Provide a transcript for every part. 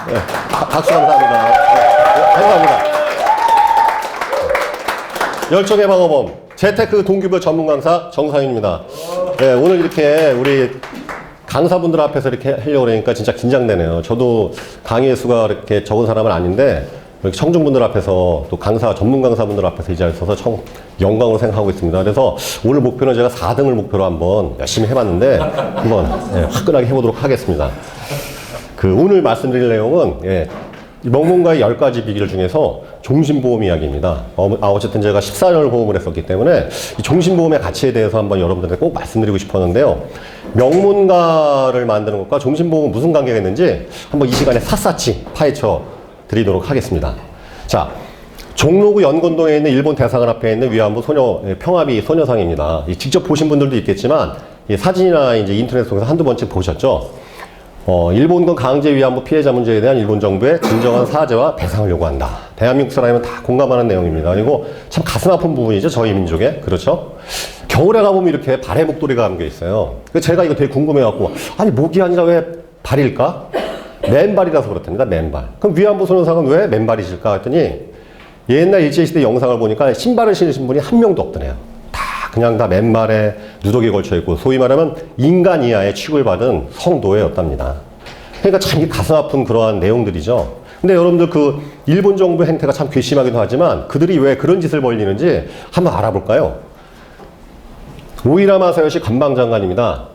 네, 박수 감사합니다. 네, 감사합니다. 열정의 방어범 재테크 동기부여 전문 강사 정상윤입니다. 네, 오늘 이렇게 우리 강사분들 앞에서 이렇게 하려고 그러니까 진짜 긴장되네요. 저도 강의의 수가 이렇게 적은 사람은 아닌데 이렇게 청중분들 앞에서 또 강사, 전문 강사분들 앞에서 이 자리에 서서 참 영광으로 생각하고 있습니다. 그래서 오늘 목표는 제가 4등을 목표로 한번 열심히 해봤는데 한번 화끈하게 해보도록 하겠습니다. 오늘 말씀드릴 내용은 명문가의 10가지 비결 중에서 종신보험 이야기입니다. 어쨌든 제가 14년을 보험을 했었기 때문에 이 종신보험의 가치에 대해서 한번 여러분들한테 꼭 말씀드리고 싶었는데요. 명문가를 만드는 것과 종신보험은 무슨 관계가 있는지 한번 이 시간에 샅샅이 파헤쳐 드리도록 하겠습니다. 자, 종로구 연건동에 있는 일본 대사관 앞에 있는 위안부 평화비 소녀상입니다. 직접 보신 분들도 있겠지만 이 사진이나 이제 인터넷 통해서 한두 번쯤 보셨죠? 일본군 강제 위안부 피해자 문제에 대한 일본 정부의 진정한 사죄와 배상을 요구한다. 대한민국 사람이면 다 공감하는 내용입니다. 그리고 참 가슴 아픈 부분이죠. 저희 민족에. 그렇죠? 겨울에 가보면 이렇게 발에 목도리가 감겨 있어요. 제가 이거 되게 궁금해갖고, 아니, 목이 아니라 왜 발일까? 맨발이라서 그렇답니다. 맨발. 그럼 위안부 소녀상은 왜 맨발이실까? 했더니 옛날 일제시대 영상을 보니까 신발을 신으신 분이 한 명도 없더래요. 그냥 다 맨발에 누더기 걸쳐있고 소위 말하면 인간 이하의 취급을 받은 성노예였답니다. 그러니까 참 가슴 아픈 그러한 내용들이죠. 근데 여러분들 일본 정부의 행태가 참 괘씸하기도 하지만 그들이 왜 그런 짓을 벌이는지 한번 알아볼까요? 오이라 마사요시 관방장관입니다.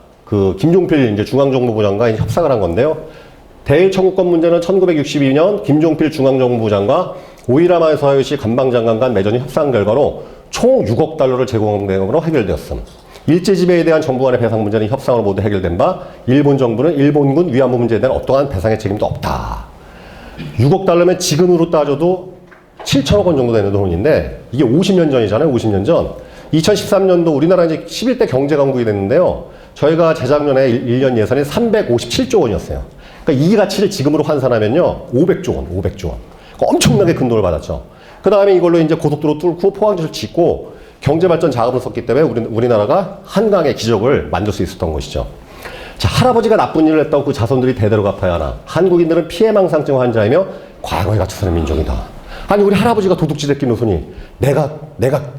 김종필 이제 중앙정보부 장관이 협상을 한 건데요. 대일 청구권 문제는 1962년 김종필 중앙정보부 장과 오이라 마사요시 관방장관 간 맺은 협상 결과로 총 6억 달러를 제공한 내용으로 해결되었음. 일제 지배에 대한 정부 간의 배상 문제는 협상으로 모두 해결된 바 일본 정부는 일본군 위안부 문제에 대한 어떠한 배상의 책임도 없다. 6억 달러면 지금으로 따져도 7천억 원 정도 되는 돈인데 이게 50년 전이잖아요. 50년 전. 2013년도 우리나라 이제 11대 경제 강국이 됐는데요. 저희가 재작년에 1년 예산이 357조 원이었어요. 그러니까 이 가치를 지금으로 환산하면요. 500조 원, 500조 원. 엄청나게 큰 돈을 받았죠. 그 다음에 이걸로 이제 고속도로 뚫고 포항지를 짓고 경제발전 자금을 썼기 때문에 우리나라가 한강의 기적을 만들 수 있었던 것이죠. 자, 할아버지가 나쁜 일을 했다고 그 자손들이 대대로 갚아야 하나. 한국인들은 피해망상증 환자이며 과거에 갇혀 사는 민족이다. 아니, 우리 할아버지가 도둑질 했긴 노선이 내가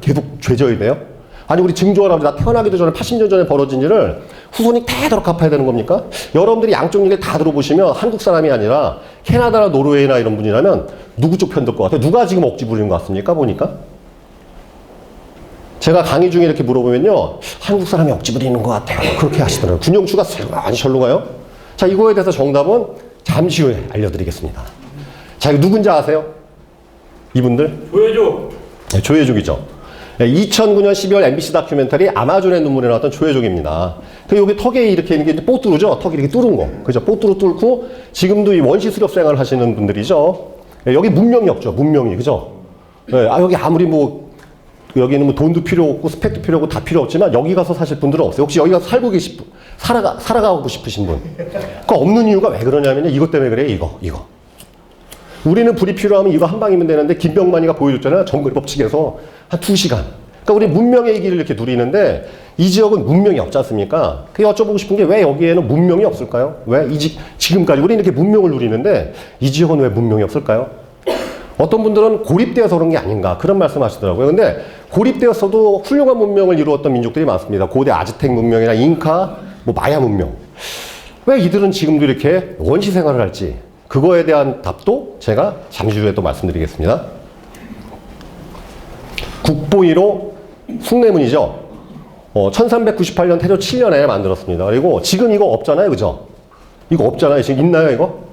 계속 죄져야 돼요? 아니, 우리 증조할아버지 나 태어나기도 전에 80년 전에 벌어진 일을 후손이 대대로 갚아야 되는 겁니까? 여러분들이 양쪽 얘기를 다 들어보시면 한국 사람이 아니라 캐나다나 노르웨이나 이런 분이라면 누구 쪽 편 들 것 같아요? 누가 지금 억지 부리는 것 같습니까? 보니까. 제가 강의 중에 이렇게 물어보면요. 한국 사람이 억지 부리는 것 같아요. 그렇게 하시더라고요. 군용추가 많이 절로 가요. 자, 이거에 대해서 정답은 잠시 후에 알려드리겠습니다. 자, 이거 누군지 아세요? 이분들? 조혜조. 네, 조혜족이죠. 2009년 12월 MBC 다큐멘터리 아마존의 눈물에 나왔던 조혜족입니다. 여기 턱에 이렇게 있는 게 뽀뚜루죠? 턱이 이렇게 뚫은 거. 그죠? 뽀뚜루 뚫고 지금도 이 원시 수렵 생활을 하시는 분들이죠. 여기 문명이 없죠. 문명이. 그죠? 여기 아무리 여기는 뭐 돈도 필요 없고 스펙도 필요 없고 다 필요 없지만 여기 가서 사실 분들은 없어요. 혹시 여기 가서 살아가고 싶으신 분. 그 없는 이유가 왜 그러냐면요. 이것 때문에 그래요. 이거. 우리는 불이 필요하면 이거 한 방이면 되는데 김병만이가 보여줬잖아요. 정글 법칙에서 한 2시간. 그러니까 우리 문명의 길을 이렇게 누리는데 이 지역은 문명이 없지 않습니까? 그게 여쭤보고 싶은 게 왜 여기에는 문명이 없을까요? 왜 지금까지 우리는 이렇게 문명을 누리는데 이 지역은 왜 문명이 없을까요? 어떤 분들은 고립되어서 그런 게 아닌가 그런 말씀 하시더라고요. 근데 고립되었어도 훌륭한 문명을 이루었던 민족들이 많습니다. 고대 아즈텍 문명이나 잉카, 마야 문명. 왜 이들은 지금도 이렇게 원시 생활을 할지 그거에 대한 답도 제가 잠시 후에 또 말씀드리겠습니다. 국보 1호 숭례문이죠. 1398년 태조 7년에 만들었습니다. 그리고 지금 이거 없잖아요. 그죠? 이거 없잖아요. 지금 있나요, 이거?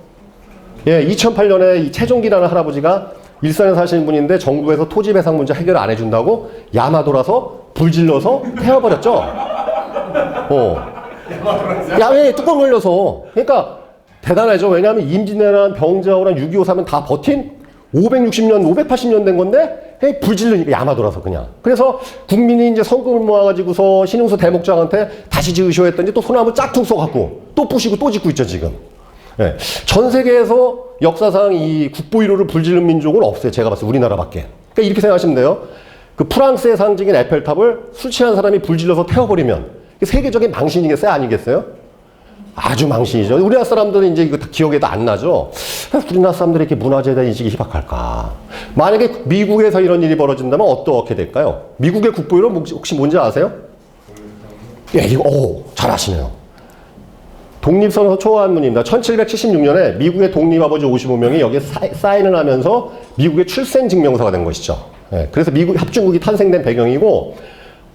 예, 2008년에 이 최종기라는 할아버지가 일산에 사시는 분인데 정부에서 토지 배상 문제 해결을 안 해준다고 야마도라서 불질러서 태워버렸죠. 야외에 뚜껑 걸려서. 그러니까 대단하죠. 왜냐하면 임진왜란, 병자호란, 6.25 사면 다 버틴 560년, 580년 된 건데 불질르니까 야마도라서 그냥. 그래서 국민이 이제 성금을 모아가지고서 신흥소 대목장한테 다시 지으셔 했더니 또 소나무 짝퉁 써갖고 또 부시고 또 짓고 있죠, 지금. 네. 전 세계에서 역사상 이 국보 1호를 불지른 민족은 없어요. 제가 봤을 때 우리나라밖에. 그러니까 이렇게 생각하시면 돼요. 프랑스의 상징인 에펠탑을 술 취한 사람이 불질러서 태워버리면 세계적인 망신이겠어요? 아니겠어요? 아주 망신이죠. 우리나라 사람들은 이제 이거 다 기억에도 안 나죠. 우리나라 사람들이 이렇게 문화재에 대한 인식이 희박할까? 만약에 미국에서 이런 일이 벌어진다면 어떻게 될까요? 미국의 국보 이름 혹시 뭔지 아세요? 예, 이거, 잘 아시네요. 독립선언서 초안문입니다. 1776년에 미국의 독립아버지 55명이 여기에 사인을 하면서 미국의 출생증명서가 된 것이죠. 예, 그래서 미국 합중국이 탄생된 배경이고,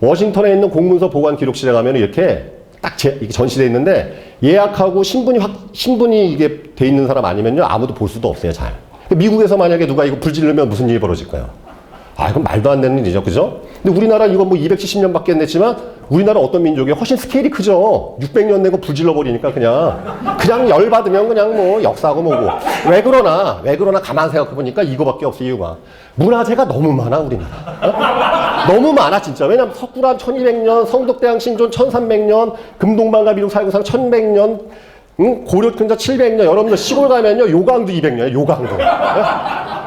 워싱턴에 있는 공문서 보관 기록실에 가면 이렇게 딱 이게 전시되어 있는데, 예약하고 신분이 이게 돼 있는 사람 아니면요, 아무도 볼 수도 없어요, 잘. 미국에서 만약에 누가 이거 불질르면 무슨 일이 벌어질까요? 아, 이건 말도 안 되는 일이죠. 그죠? 근데 우리나라 이거 뭐 270년밖에 안 됐지만, 우리나라 어떤 민족이 훨씬 스케일이 크죠. 600년 내고 불질러 버리니까 그냥 열받으면 그냥 뭐 역사하고 뭐고. 왜 그러나 가만 생각해 보니까 이거밖에 없어, 이유가. 문화재가 너무 많아, 우리나라. 너무 많아, 진짜. 왜냐면 석굴암 1200년, 성덕대왕 신존 1300년, 금동방가 미륵 살구상 1100년, 고려근자 700년, 여러분들 시골 가면요, 요강도 200년이에요, 요강도.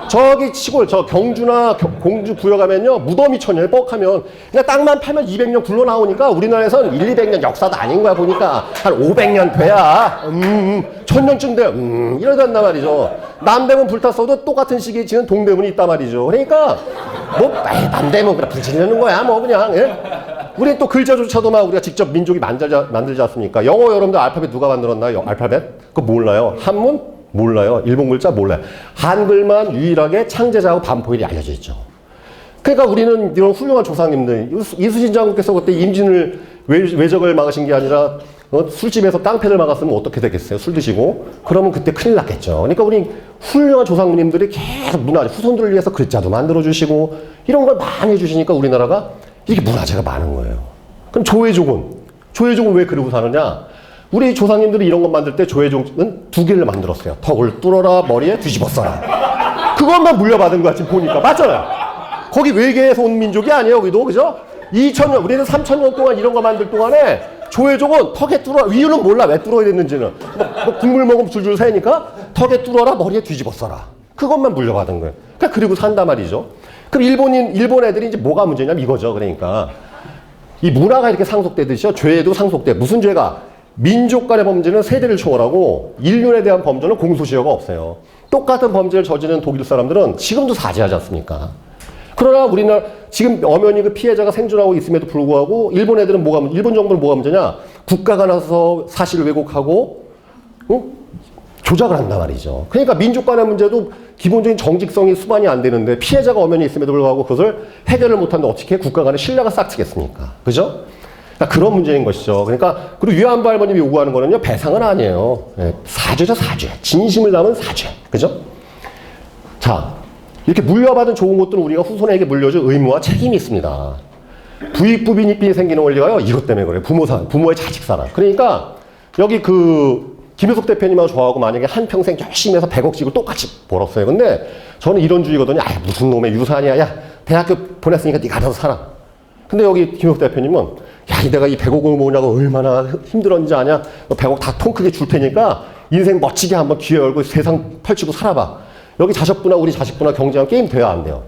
저기 시골, 저 경주나 공주 부여 가면요, 무덤이 천년에 뻑하면, 그냥 땅만 파면 200년 굴러 나오니까 우리나라에선 1, 200년 역사도 아닌 거야, 보니까. 한 500년 돼야, 1000년쯤 돼요. 이러단단 말이죠. 남대문 불탔어도 똑같은 시기에 지은 동대문이 있단 말이죠. 그러니까, 남대문 그래, 불지르는 거야, 뭐, 그냥, 예? 우리 또 글자조차도 막 우리가 직접 민족이 만들지 않습니까? 영어 여러분들 알파벳 누가 만들었나요? 알파벳? 그거 몰라요. 한문? 몰라요. 일본 글자 몰라요. 한글만 유일하게 창제자하고 반포일이 알려져 있죠. 그러니까 우리는 이런 훌륭한 조상님들, 이순신 장군께서 그때 임진을 외적을 막으신 게 아니라 술집에서 깡패를 막았으면 어떻게 되겠어요? 술 드시고. 그러면 그때 큰일 났겠죠. 그러니까 우리 훌륭한 조상님들이 계속 문화재, 후손들을 위해서 글자도 만들어주시고 이런 걸 많이 해주시니까 우리나라가 이게 문화재가 많은 거예요. 그럼 조회종은 왜 그러고 사느냐? 우리 조상님들이 이런 것 만들 때 조회종은 두 개를 만들었어요. 턱을 뚫어라, 머리에 뒤집어 써라. 그것만 물려받은 거야, 지금 보니까. 맞잖아요. 거기 외계에서 온 민족이 아니에요, 여기도. 그죠? 2000년, 우리는 3000년 동안 이런 거 만들 동안에 조회종은 턱에 뚫어, 이유는 몰라, 왜 뚫어야 됐는지는. 뭐 국물 먹으면 줄줄 새니까 턱에 뚫어라, 머리에 뒤집어 써라. 그것만 물려받은 거예요. 그러니까 그리고 산단 말이죠. 그럼 일본 애들이 이제 뭐가 문제냐면 이거죠. 그러니까. 이 문화가 이렇게 상속되듯이요. 죄도 상속돼. 무슨 죄가? 민족 간의 범죄는 세대를 초월하고 인륜에 대한 범죄는 공소시효가 없어요. 똑같은 범죄를 저지른 독일 사람들은 지금도 사죄하지 않습니까? 그러나 우리나라 지금 엄연히 그 피해자가 생존하고 있음에도 불구하고 일본 애들은 일본 정부는 뭐가 문제냐? 국가가 나서서 사실을 왜곡하고 조작을 한단 말이죠. 그러니까 민족 간의 문제도 기본적인 정직성이 수반이 안 되는데 피해자가 엄연히 있음에도 불구하고 그것을 해결을 못하는데 어떻게 국가 간의 신뢰가 싹트겠습니까? 그죠? 그런 문제인 것이죠. 그러니까, 그리고 위안부 할머님이 요구하는 거는요, 배상은 아니에요. 예, 사죄죠, 사죄. 진심을 담은 사죄. 그죠? 자, 이렇게 물려받은 좋은 것들은 우리가 후손에게 물려줄 의무와 책임이 있습니다. 부익부 빈익빈이 생기는 원리가요, 이것 때문에 그래요. 부모의 자식사랑. 그러니까, 여기 김효석 대표님하고 저하고 만약에 한평생 열심히 해서 100억씩을 똑같이 벌었어요. 근데 저는 이런 주의거든요. 무슨 놈의 유산이야. 야, 대학교 보냈으니까 네가 알아서 살아. 근데 여기 김효석 대표님은 내가 이 100억을 모으냐고 얼마나 힘들었는지 아냐? 100억 다 통 크게 줄 테니까 인생 멋지게 한번 기회 열고 세상 펼치고 살아봐. 여기 자식부나 우리 자식부나 경쟁하면 게임 돼요, 안 돼요?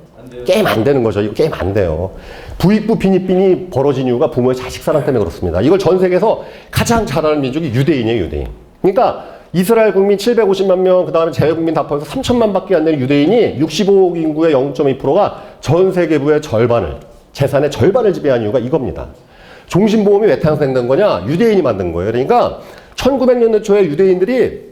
게임 안 되는 거죠. 이거 게임 안 돼요. 부익부 빈익빈이 벌어진 이유가 부모의 자식사랑 때문에 그렇습니다. 이걸 전 세계에서 가장 잘하는 민족이 유대인이에요, 유대인. 그러니까 이스라엘 국민 750만 명, 그 다음에 재외국민 다 포함해서 3천만 밖에 안 되는 유대인이 65억 인구의 0.2%가 전 세계부의 절반을, 재산의 절반을 지배한 이유가 이겁니다. 종신보험이 왜 탄생된 거냐? 유대인이 만든 거예요. 그러니까 1900년대 초에 유대인들이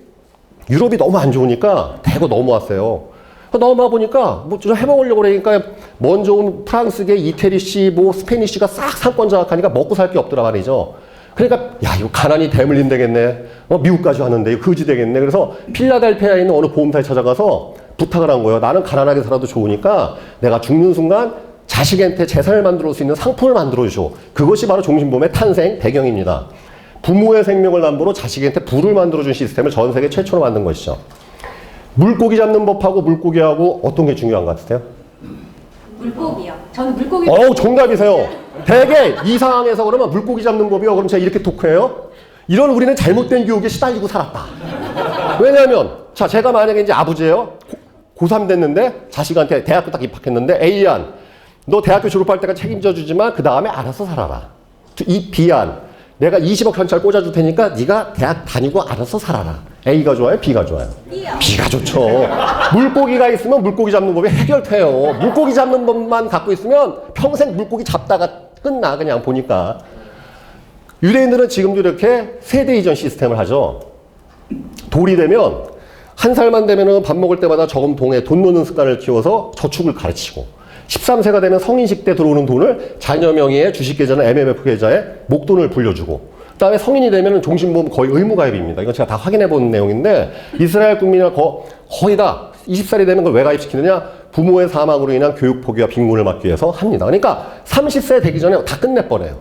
유럽이 너무 안 좋으니까 대거 넘어왔어요. 넘어와 보니까 뭐 좀 해먹으려고 그러니까 먼저 온 프랑스계, 이태리시, 스페니시가 싹 상권 장악하니까 먹고 살 게 없더라 말이죠. 그러니까 이거 가난이 대물림 되겠네. 미국까지 왔는데 이거 거지 되겠네. 그래서 필라델피아에 있는 어느 보험사에 찾아가서 부탁을 한 거예요. 나는 가난하게 살아도 좋으니까 내가 죽는 순간 자식한테 재산을 만들어 올 수 있는 상품을 만들어줘. 그것이 바로 종신보험의 탄생 배경입니다. 부모의 생명을 담보로 자식한테 부를 만들어준 시스템을 전 세계 최초로 만든 것이죠. 물고기 잡는 법하고 물고기하고 어떤 게 중요한 것 같으세요? 물고기요. 저는 물고기. 정답이세요. 대개 이 상황에서 그러면 물고기 잡는 법이요. 그럼 제가 이렇게 토크해요. 이런 우리는 잘못된 교육에 시달리고 살았다. 왜냐하면 제가 만약에 이제 아버지예요. 고3 됐는데 자식한테 대학교 딱 입학했는데 A안 너 대학교 졸업할 때까지 책임져 주지만 그 다음에 알아서 살아라. 이 B안 내가 20억 현찰 꽂아줄 테니까 네가 대학 다니고 알아서 살아라. A가 좋아요? B가 좋아요? B가 좋죠. 물고기가 있으면 물고기 잡는 법이 해결돼요. 물고기 잡는 법만 갖고 있으면 평생 물고기 잡다가 끝나 그냥 보니까. 유대인들은 지금도 이렇게 세대 이전 시스템을 하죠. 돌이 되면 한 살만 되면 밥 먹을 때마다 저금통에 돈 넣는 습관을 키워서 저축을 가르치고 13세가 되면 성인식 때 들어오는 돈을 자녀 명의의 주식계좌나 MMF 계좌에 목돈을 불려주고 그 다음에 성인이 되면 종신보험 거의 의무가입입니다. 이건 제가 다 확인해 본 내용인데 이스라엘 국민이 거의 다 20살이 되면 그걸 왜 가입시키느냐? 부모의 사망으로 인한 교육 포기와 빈곤을 막기 위해서 합니다. 그러니까 30세 되기 전에 다 끝내버려요.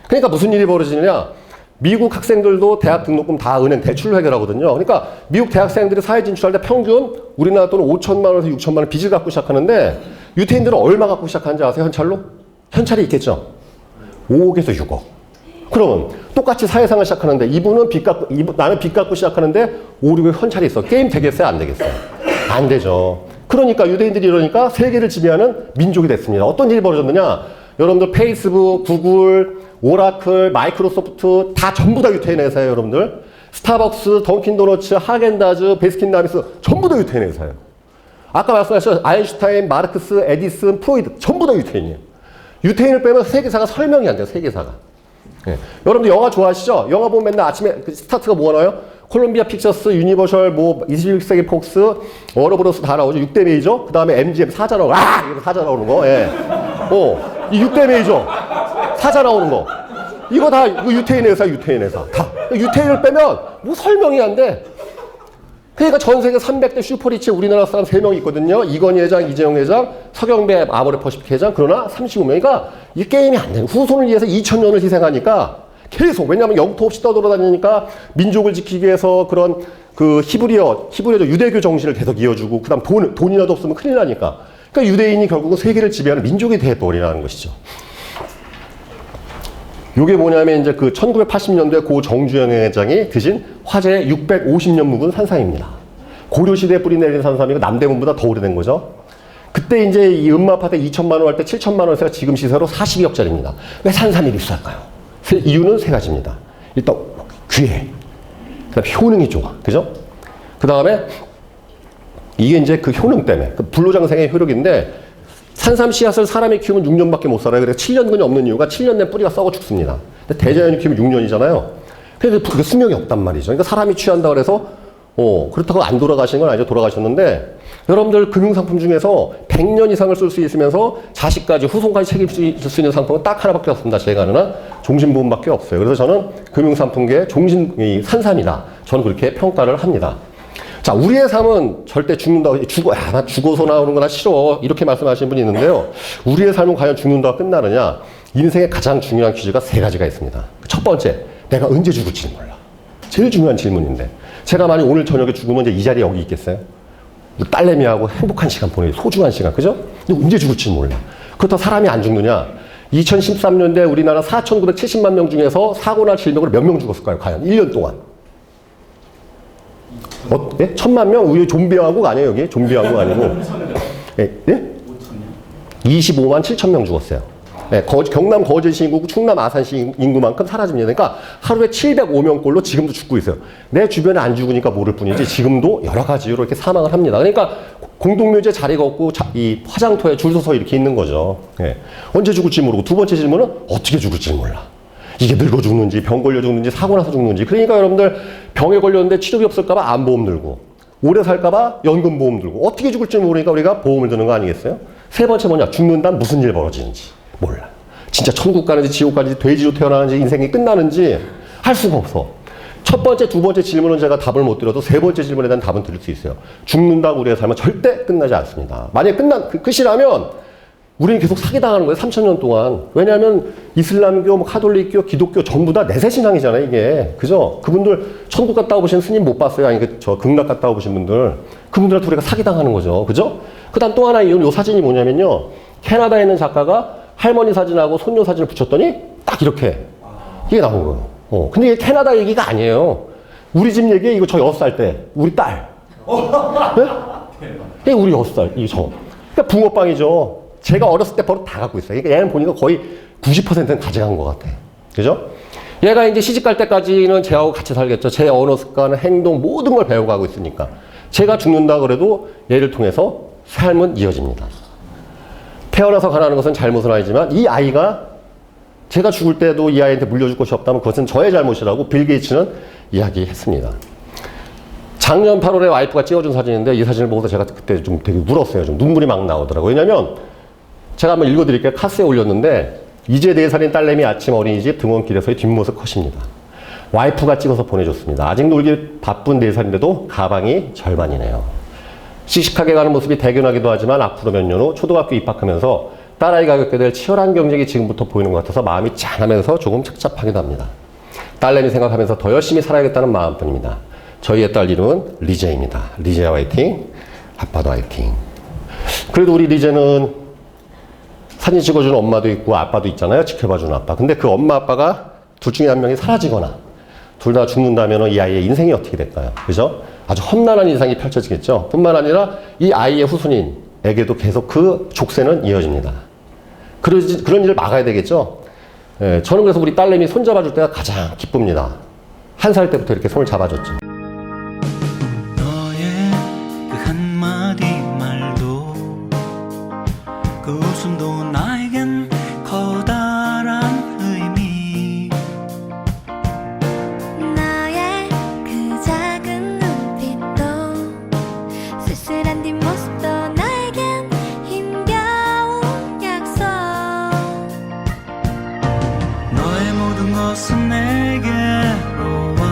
그러니까 무슨 일이 벌어지느냐? 미국 학생들도 대학 등록금 다 은행 대출로 해결하거든요. 그러니까 미국 대학생들이 사회 진출할 때 평균 우리나라 돈은 5천만 원에서 6천만 원 빚을 갖고 시작하는데 유태인들은 얼마 갖고 시작하는지 아세요? 현찰로? 현찰이 있겠죠. 5억에서 6억. 그러면 똑같이 사회생활 시작하는데 이분은 나는 빚 갖고 시작하는데 5, 6억 현찰이 있어. 게임 되겠어요? 안 되겠어요? 안 되죠. 그러니까 유대인들이 이러니까 세계를 지배하는 민족이 됐습니다. 어떤 일이 벌어졌느냐? 여러분들 페이스북, 구글, 오라클, 마이크로소프트 다 전부 다 유태인 회사예요, 여러분들. 스타벅스, 던킨도너츠, 하겐다즈, 베스킨라빈스 전부 다 유태인 회사예요. 아까 말씀하셨죠? 아인슈타인, 마르크스, 에디슨, 프로이드 전부 다 유태인이에요. 유태인을 빼면 세계사가 설명이 안 돼요, 세계사가. 예. 여러분들 영화 좋아하시죠? 영화 보면 맨날 아침에 그 스타트가 뭐가 나와요? 콜롬비아 픽처스, 유니버셜, 21세기 폭스, 워너브로스 다 나오죠. 6대 메이저, 그 다음에 MGM 사자 나오고, 이거 사자 나오는 거, 예. 이 6대 메이저, 사자 나오는 거. 이거 다 유태인 회사, 유태인 회사. 다. 유태인을 빼면 뭐 설명이 안 돼. 그러니까 전 세계 300대 슈퍼리치 우리나라 사람 3명 있거든요. 이건희 회장, 이재용 회장, 서경배 아모레퍼시픽 회장. 그러나 35명이니까 이 게임이 안 돼요. 후손을 위해서 2000년을 희생하니까 계속. 왜냐하면 영토 없이 떠돌아다니니까 민족을 지키기 위해서 그런 그 히브리어 유대교 정신을 계속 이어주고 그다음 돈이라도 없으면 큰일 나니까. 그러니까 유대인이 결국은 세계를 지배하는 민족이 돼버리라는 것이죠. 요게 뭐냐면 이제 그 1980년도에 고 정주영 회장이 드신 화재의 650년 묵은 산삼입니다. 고려시대에 뿌리 내린 산삼이고 남대문보다 더 오래된 거죠. 그때 이제 이 음마파트 2천만 원 할 때 7천만 원에서 지금 시세로 40억짜리입니다. 왜 산삼이 비쌀까요? 이유는 세 가지입니다. 일단 귀해. 그다음에 효능이 좋아. 그죠? 그 다음에 이게 이제 그 효능 때문에 그 불로장생의 효력인데 산삼 씨앗을 사람이 키우면 6년밖에 못 살아요. 그래서 7년근이 없는 이유가 7년 내 뿌리가 썩어 죽습니다. 근데 대자연이 키우면 6년이잖아요. 그래서 그 수명이 없단 말이죠. 그러니까 사람이 취한다 그래서 그렇다고 안 돌아가신 건 아니죠. 돌아가셨는데 여러분들 금융상품 중에서 100년 이상을 쓸 수 있으면서 자식까지 후손까지 책임질 수 있는 상품은 딱 하나밖에 없습니다. 제가 아는 한 종신보험밖에 없어요. 그래서 저는 금융상품계의 산삼이다. 저는 그렇게 평가를 합니다. 자, 우리의 삶은 절대 죽는다고, 나 죽어서 나오는 거나 싫어. 이렇게 말씀하시는 분이 있는데요. 우리의 삶은 과연 죽는다고 끝나느냐? 인생의 가장 중요한 퀴즈가 3가지가 있습니다. 첫 번째, 내가 언제 죽을지 몰라. 제일 중요한 질문인데. 제가 만약 오늘 저녁에 죽으면 이제 이 자리에 여기 있겠어요? 우리 딸내미하고 행복한 시간 보내요. 소중한 시간. 그죠? 근데 언제 죽을지 몰라. 그렇다고 사람이 안 죽느냐? 2013년대 우리나라 4,970만 명 중에서 사고나 질병으로 몇 명 죽었을까요? 과연 1년 동안. 예? 1000만 명? 우리 좀비왕국 아니에요, 여기? 좀비왕국 아니고. 예? 25만 7천 명 죽었어요. 예, 경남 거제시 인구, 충남 아산시 인구만큼 사라집니다. 그러니까 하루에 705명꼴로 지금도 죽고 있어요. 내 주변에 안 죽으니까 모를 뿐이지 지금도 여러 가지 이유로 이렇게 사망을 합니다. 그러니까 공동묘지에 자리가 없고 이 화장터에 줄 서서 이렇게 있는 거죠. 예. 언제 죽을지 모르고 두 번째 질문은 어떻게 죽을지 몰라. 이게 늙어 죽는지 병 걸려 죽는지 사고 나서 죽는지. 그러니까 여러분들 병에 걸렸는데 치료비 없을까봐 암보험 들고 오래 살까봐 연금보험 들고 어떻게 죽을지 모르니까 우리가 보험을 드는 거 아니겠어요? 세 번째 뭐냐? 죽는다면 무슨 일 벌어지는지 몰라. 진짜 천국 가는지 지옥 가는지 돼지로 태어나는지 인생이 끝나는지 할 수가 없어. 첫 번째, 두 번째 질문은 제가 답을 못 드려도 세 번째 질문에 대한 답은 드릴 수 있어요. 죽는다고 우리의 삶은 절대 끝나지 않습니다. 만약에 끝이라면 우리는 계속 사기당하는 거예요. 3,000년 동안. 왜냐하면 이슬람교, 카톨릭교, 기독교 전부 다 내세 신앙이잖아요, 이게. 그죠? 그분들 천국 갔다 오신 스님 못 봤어요. 아니, 극락 갔다 오신 분들. 그분들한테 우리가 사기당하는 거죠. 그죠? 그 다음 또 하나 요 사진이 뭐냐면요. 캐나다에 있는 작가가 할머니 사진하고 손녀 사진을 붙였더니 딱 이렇게. 이게 나온 거예요. 근데 이게 캐나다 얘기가 아니에요. 우리 집 얘기에 이거 저 6살 때. 우리 딸. 네? 이게 우리 6살. 이게 저. 그러니까 붕어빵이죠. 제가 어렸을 때 버릇 다 갖고 있어요. 그러니까 얘는 보니까 거의 90%는 가져간 것 같아. 그죠? 얘가 이제 시집갈 때까지는 제하고 같이 살겠죠. 제 언어 습관, 행동, 모든 걸 배워가고 있으니까. 제가 죽는다 그래도 얘를 통해서 삶은 이어집니다. 태어나서 가난한 것은 잘못은 아니지만 이 아이가 제가 죽을 때도 이 아이한테 물려줄 것이 없다면 그것은 저의 잘못이라고 빌 게이츠는 이야기했습니다. 작년 8월에 와이프가 찍어준 사진인데 이 사진을 보고서 제가 그때 좀 되게 울었어요. 좀 눈물이 막 나오더라고요. 왜냐면 제가 한번 읽어드릴게요. 카스에 올렸는데 이제 4살인 딸내미 아침 어린이집 등원길에서의 뒷모습 컷입니다. 와이프가 찍어서 보내줬습니다. 아직 놀기 바쁜 4살인데도 가방이 절반이네요. 씩씩하게 가는 모습이 대견하기도 하지만 앞으로 몇 년 후 초등학교 입학하면서 딸아이가 겪게 될 치열한 경쟁이 지금부터 보이는 것 같아서 마음이 짠하면서 조금 착잡하기도 합니다. 딸내미 생각하면서 더 열심히 살아야겠다는 마음뿐입니다. 저희의 딸 이름은 리제입니다. 리제야 화이팅, 아빠도 화이팅. 그래도 우리 리제는 사진 찍어주는 엄마도 있고 아빠도 있잖아요. 지켜봐주는 아빠. 근데 그 엄마 아빠가 둘 중에 한 명이 사라지거나 둘 다 죽는다면 이 아이의 인생이 어떻게 될까요? 그죠? 아주 험난한 인생이 펼쳐지겠죠. 뿐만 아니라 이 아이의 후손인에게도 계속 그 족쇄는 이어집니다. 그런 일을 막아야 되겠죠. 예, 저는 그래서 우리 딸내미 손 잡아줄 때가 가장 기쁩니다. 1살 때부터 이렇게 손을 잡아줬죠. 너의 그 한마디 말도 그 웃음도 나에겐 커다란 의미 나의 그 작은 눈빛도 쓸쓸한 뒷모습도 나에겐 힘겨운 약속 너의 모든 것은 내게로 와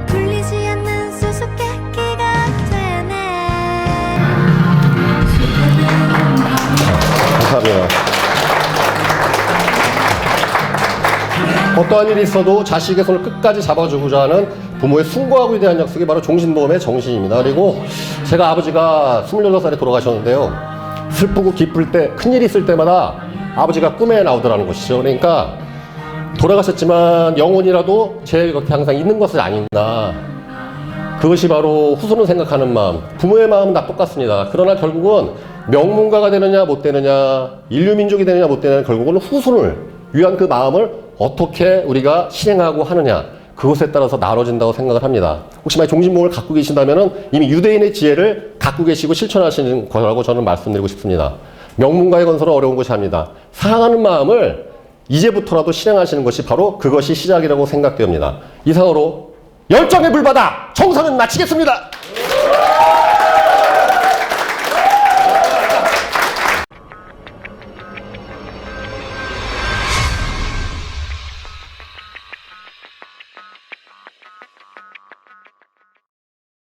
풀리지 않는 수수께끼가 되네 감사합니다. 어떠한 일이 있어도 자식의 손을 끝까지 잡아주고자 하는 부모의 숭고하고 위대한 약속이 바로 종신보험의 정신입니다. 그리고 제가 아버지가 26살에 돌아가셨는데요. 슬프고 기쁠 때, 큰일이 있을 때마다 아버지가 꿈에 나오더라는 것이죠. 그러니까 돌아가셨지만 영혼이라도 제 곁에 항상 있는 것은 아닌가. 그것이 바로 후손을 생각하는 마음, 부모의 마음은 다 똑같습니다. 그러나 결국은 명문가가 되느냐 못 되느냐, 인류민족이 되느냐 못 되느냐, 결국은 후손을 위한 그 마음을 어떻게 우리가 실행하고 하느냐, 그것에 따라서 나눠진다고 생각을 합니다. 혹시 만약 종신보험을 갖고 계신다면 이미 유대인의 지혜를 갖고 계시고 실천하시는 거라고 저는 말씀드리고 싶습니다. 명문가의 건설은 어려운 것이 아닙니다. 사랑하는 마음을 이제부터라도 실행하시는 것이 바로 그것이 시작이라고 생각됩니다. 이상으로 열정의 불바다 정상은 마치겠습니다.